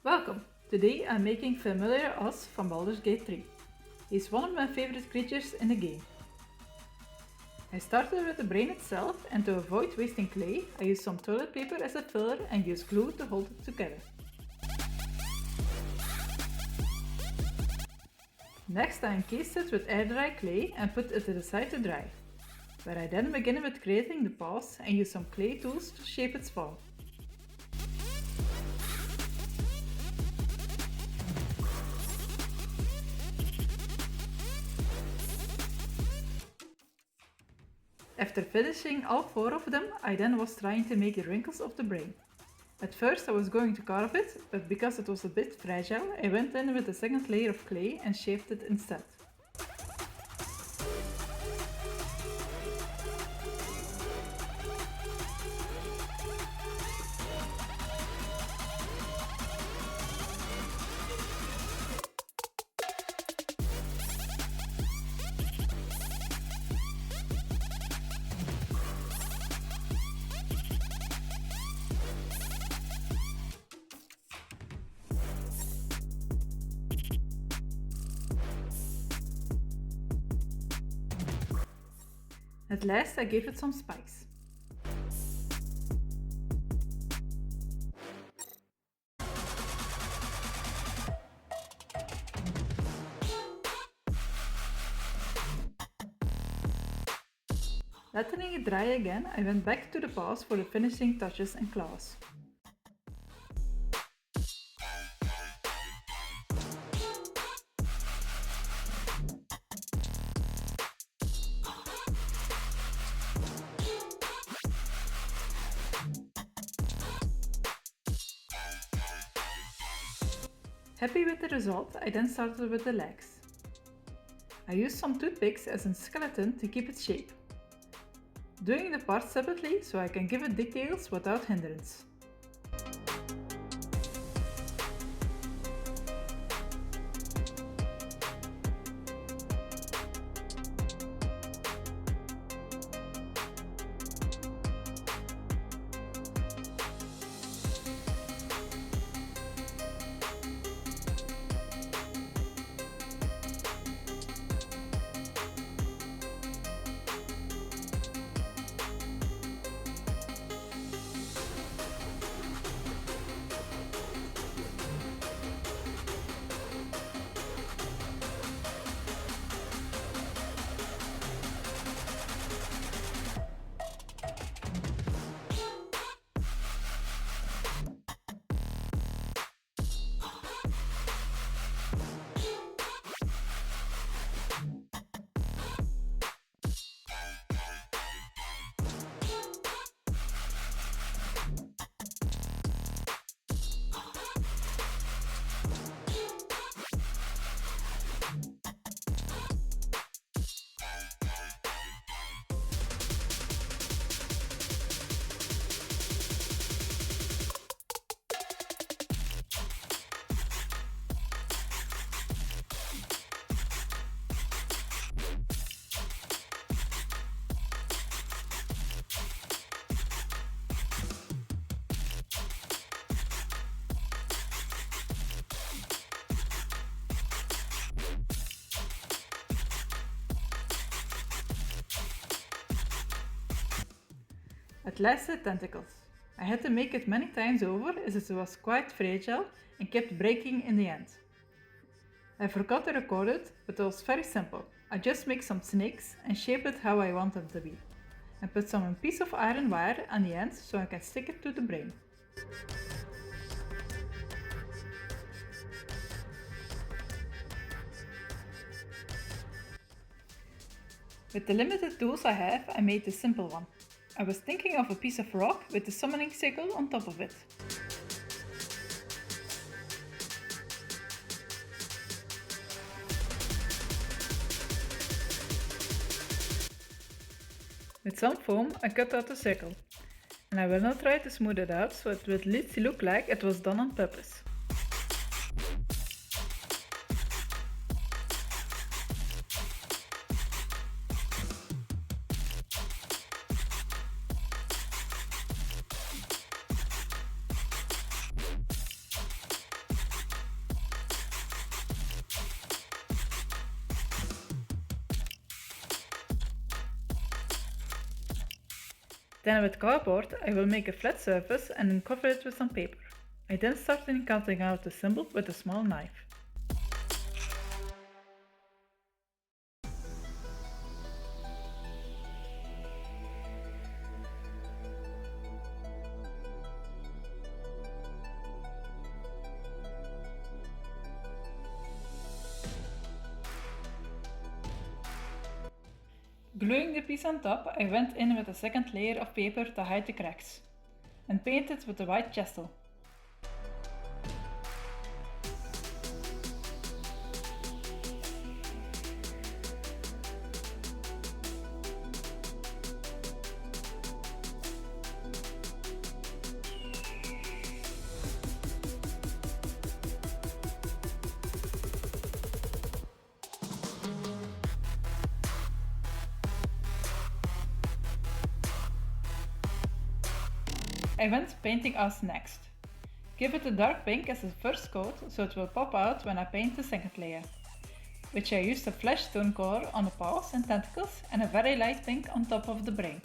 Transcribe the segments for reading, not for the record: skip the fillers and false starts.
Welcome! Today I'm making familiar Oz from Baldur's Gate 3. He's one of my favorite creatures in the game. I started with the brain itself, and to avoid wasting clay, I used some toilet paper as a filler and used glue to hold it together. Next I encased it with air dry clay and put it to the side to dry, where I then begin with creating the paws and use some clay tools to shape its form. After finishing all 4 of them, I then was trying to make the wrinkles of the brain. At first I was going to carve it, but because it was a bit fragile, I went in with a second layer of clay and shaped it instead. At last I gave it some spikes. Letting it dry again, I went back to the paws for the finishing touches and claws. Happy with the result, I then started with the legs. I used some toothpicks as a skeleton to keep its shape, doing the parts separately so I can give it details without hindrance. At last the tentacles. I had to make it many times over as it was quite fragile and kept breaking in the end. I forgot to record it, but it was very simple. I just make some snakes and shape it how I want them to be, and put some piece of iron wire on the end so I can stick it to the brain. With the limited tools I have, I made a simple one. I was thinking of a piece of rock with the summoning sickle on top of it. With some foam I cut out the circle, and I will now try to smooth it out so it will at least look like it was done on purpose. Then with cardboard I will make a flat surface and then cover it with some paper. I then started cutting out the symbol with a small knife. Gluing the piece on top, I went in with a second layer of paper to hide the cracks and painted with the white gesso. I went painting us next. Give it a dark pink as the first coat so it will pop out when I paint the second layer, which I used a flesh tone color on the paws and tentacles and a very light pink on top of the brain.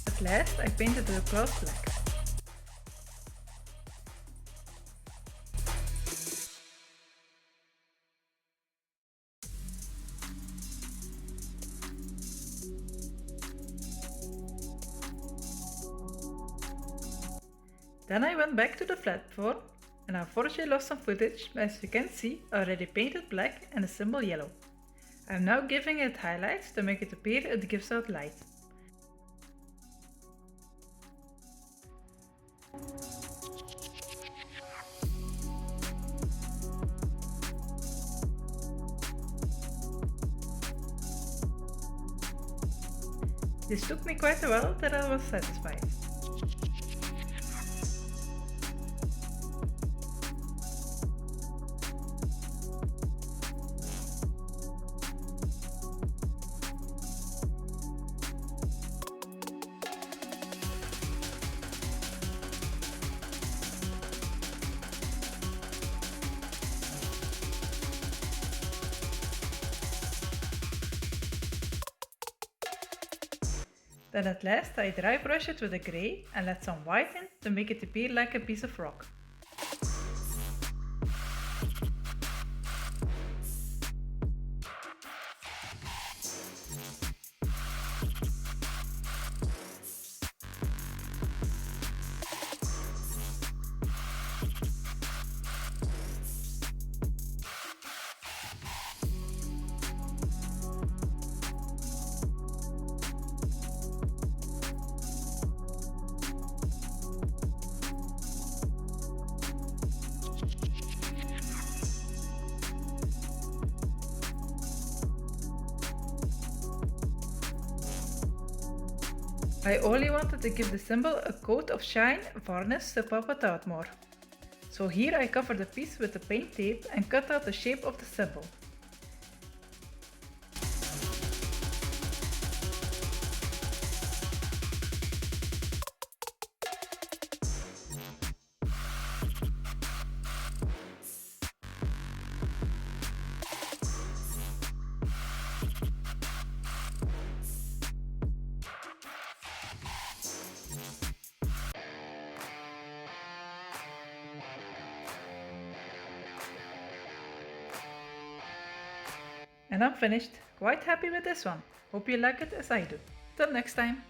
At last I painted the cross black. Then I went back to the platform and unfortunately lost some footage, but as you can see I already painted black and the symbol yellow. I am now giving it highlights to make it appear it gives out light. This took me quite a while till I was satisfied. Then at last I dry brush it with a grey and let some white in to make it appear like a piece of rock. I only wanted to give the symbol a coat of shine varnish to pop it out more. So here I covered the piece with the paint tape and cut out the shape of the symbol. And I'm finished. Quite happy with this one. Hope you like it as I do. Till next time.